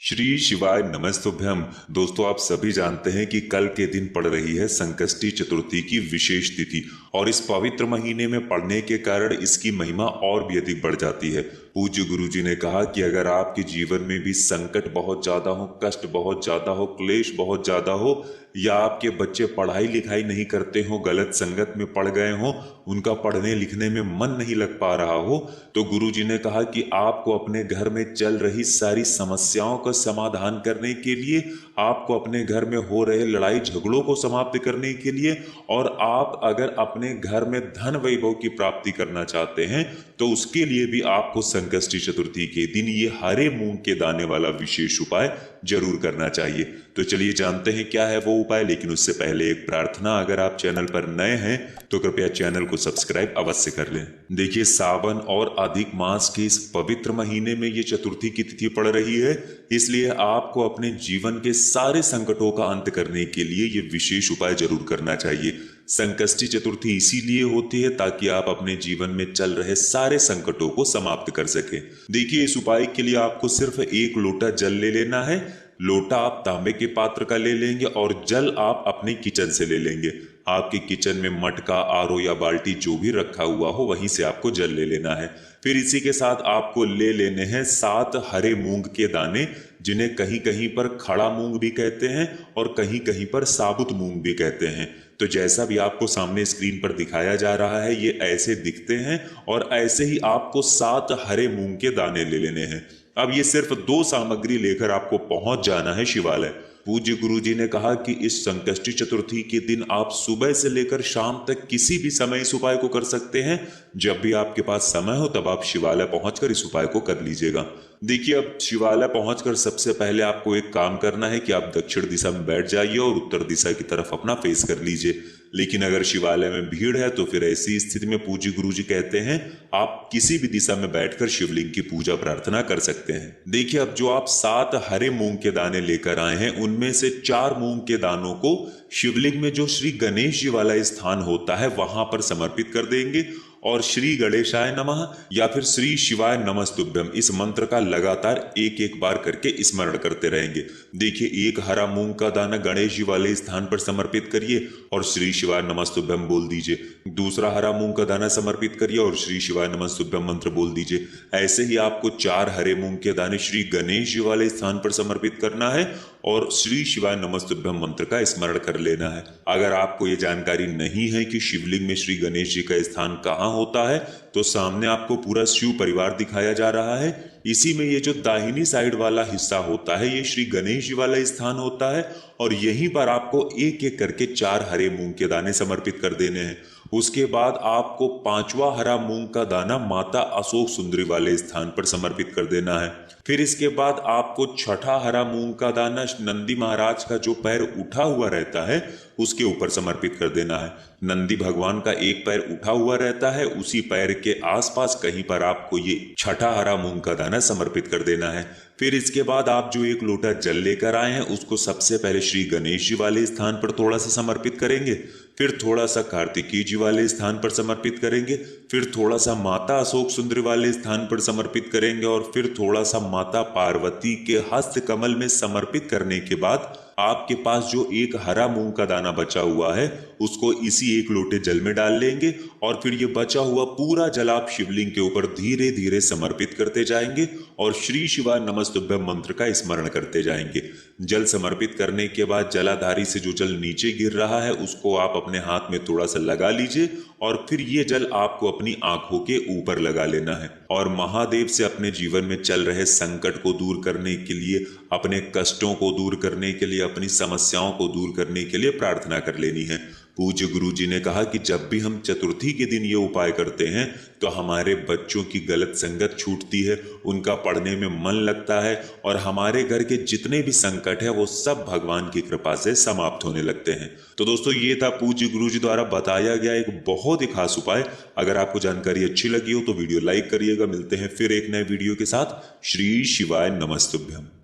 श्री शिवाय नमस्तुभ्यम। दोस्तों, आप सभी जानते हैं कि कल के दिन पड़ रही है संकष्टी चतुर्थी की विशेष तिथि और इस पवित्र महीने में पड़ने के कारण इसकी महिमा और भी अधिक बढ़ जाती है। पूज्य गुरु जी ने कहा कि अगर आपके जीवन में भी संकट बहुत ज्यादा हो, कष्ट बहुत ज्यादा हो, क्लेश बहुत ज्यादा हो या आपके बच्चे पढ़ाई लिखाई नहीं करते हो, गलत संगत में पड़ गए हो, उनका पढ़ने लिखने में मन नहीं लग पा रहा हो, तो गुरु जी ने कहा कि आपको अपने घर में चल रही सारी समस्याओं का समाधान करने के लिए, आपको अपने घर में हो रहे लड़ाई झगड़ों को समाप्त करने के लिए और आप अगर अपने घर में धन वैभव की प्राप्ति करना चाहते हैं तो उसके लिए भी आपको संकष्टी चतुर्थी के दिन ये हरे मूंग के दाने वाला विशेष उपाय जरूर करना चाहिए। तो चलिए जानते हैं क्या है वो उपाय, लेकिन उससे पहले एक प्रार्थना, अगर आप चैनल पर नए हैं तो कृपया चैनल को सब्सक्राइब अवश्य कर लें। देखिए, सावन और अधिक मास के इस पवित्र महीने में ये चतुर्थी की तिथि पड़ रही है, इसलिए आपको अपने जीवन के सारे संकटों का अंत करने के लिए ये विशेष उपाय जरूर करना चाहिए। संकष्टी चतुर्थी इसीलिए होती है ताकि आप अपने जीवन में चल रहे सारे संकटों को समाप्त कर सके। देखिए, इस उपाय के लिए आपको सिर्फ 1 लोटा जल ले लेना है। लोटा आप तांबे के पात्र का ले लेंगे और जल आप अपने किचन से ले लेंगे। आपके किचन में मटका, आरो या बाल्टी जो भी रखा हुआ हो वहीं से आपको जल ले लेना है। फिर इसी के साथ आपको ले लेने हैं 7 हरे मूंग के दाने, जिन्हें कहीं कहीं पर खड़ा मूंग भी कहते हैं और कहीं कहीं पर साबुत मूंग भी कहते हैं। तो जैसा भी आपको सामने स्क्रीन पर दिखाया जा रहा है, ये ऐसे दिखते हैं और ऐसे ही आपको 7 हरे मूंग के दाने ले लेने हैं। अब ये सिर्फ 2 सामग्री लेकर आपको पहुंच जाना है शिवालय। पूज्य गुरु जी ने कहा कि इस संकष्टी चतुर्थी के दिन आप सुबह से लेकर शाम तक किसी भी समय इस उपाय को कर सकते हैं। जब भी आपके पास समय हो तब आप शिवालय पहुंचकर इस उपाय को कर लीजिएगा। देखिए, अब शिवालय पहुंचकर सबसे पहले आपको एक काम करना है कि आप दक्षिण दिशा में बैठ जाइए और उत्तर दिशा की तरफ अपना फेस कर लीजिए। लेकिन अगर शिवालय में भीड़ है तो फिर ऐसी स्थिति में पूज्य गुरु जी कहते हैं आप किसी भी दिशा में बैठकर शिवलिंग की पूजा प्रार्थना कर सकते हैं। देखिए, अब जो आप 7 हरे मूंग के दाने लेकर आए हैं, उनमें से 4 मूंग के दानों को शिवलिंग में जो श्री गणेश जी वाला स्थान होता है वहां पर समर्पित कर देंगे और श्री गणेशाय नमः या फिर श्री शिवाय नमस्तुभ्यम इस मंत्र का लगातार एक बार करके स्मरण करते रहेंगे। देखिए, एक हरा मूंग का दाना गणेश जी वाले स्थान पर समर्पित करिए और श्री शिवाय नमस्तुभ्यम बोल दीजिए। दूसरा हरा मूंग का दाना समर्पित करिए और श्री शिवाय नमस्तुभ्यम मंत्र बोल दीजिए। ऐसे ही आपको 4 हरे मूंग के दाने श्री गणेश जी वाले स्थान पर समर्पित करना है और श्री शिवाय नमस्तुभ्यम मंत्र का स्मरण कर लेना है। अगर आपको ये जानकारी नहीं है कि शिवलिंग में श्री गणेश जी का स्थान कहाँ होता है, तो सामने आपको पूरा शिव परिवार दिखाया जा रहा है। इसी में ये जो दाहिनी साइड वाला हिस्सा होता है, ये श्री गणेश जी वाला स्थान होता है और यहीं पर आपको एक करके 4 हरे मूंग के दाने समर्पित कर देने हैं। उसके बाद आपको 5वां हरा मूंग का दाना माता अशोक सुंदरी वाले स्थान पर समर्पित कर देना है। फिर इसके बाद आपको 6ठा हरा मूंग का दाना नंदी महाराज का जो पैर उठा हुआ रहता है उसके ऊपर समर्पित कर देना है। नंदी भगवान का एक पैर उठा हुआ रहता है, उसी पैर के आसपास कहीं पर आपको ये 6ठा हरा मूंग का दाना समर्पित कर देना है। फिर इसके बाद आप जो 1 लोटा जल लेकर आए हैं उसको सबसे पहले श्री गणेश जी वाले स्थान पर थोड़ा सा समर्पित करेंगे, फिर थोड़ा सा कार्तिकेय जी वाले स्थान पर समर्पित करेंगे, फिर थोड़ा सा माता अशोक सुंदरी वाले स्थान पर समर्पित करेंगे और फिर थोड़ा सा माता पार्वती के हस्त कमल में समर्पित करने के बाद आपके पास जो 1 हरा मूंग का दाना बचा हुआ है उसको इसी 1 लोटे जल में डाल लेंगे और फिर ये बचा हुआ पूरा जल आप शिवलिंग के ऊपर धीरे धीरे समर्पित करते जाएंगे और श्री शिवाय नमस्तुभ्यम मंत्र का स्मरण करते जाएंगे। जल समर्पित करने के बाद जलाधारी से जो जल नीचे गिर रहा है उसको आप अपने हाथ में थोड़ा सा लगा लीजिए और फिर ये जल आपको अपनी आंखों के ऊपर लगा लेना है और महादेव से अपने जीवन में चल रहे संकट को दूर करने के लिए, अपने कष्टों को दूर करने के लिए, अपनी समस्याओं को दूर करने के लिए प्रार्थना कर लेनी है। पूज्य गुरु जी ने कहा कि जब भी हम चतुर्थी के दिन ये उपाय करते हैं तो हमारे बच्चों की गलत संगत छूटती है, उनका पढ़ने में मन लगता है और हमारे घर के जितने भी संकट है वो सब भगवान की कृपा से समाप्त होने लगते हैं। तो दोस्तों, ये था पूज्य गुरु जी द्वारा बताया गया एक बहुत ही खास उपाय। अगर आपको जानकारी अच्छी लगी हो तो वीडियो लाइक करिएगा। मिलते हैं फिर एक नए वीडियो के साथ। श्री शिवाय नमस्तुभ्यम।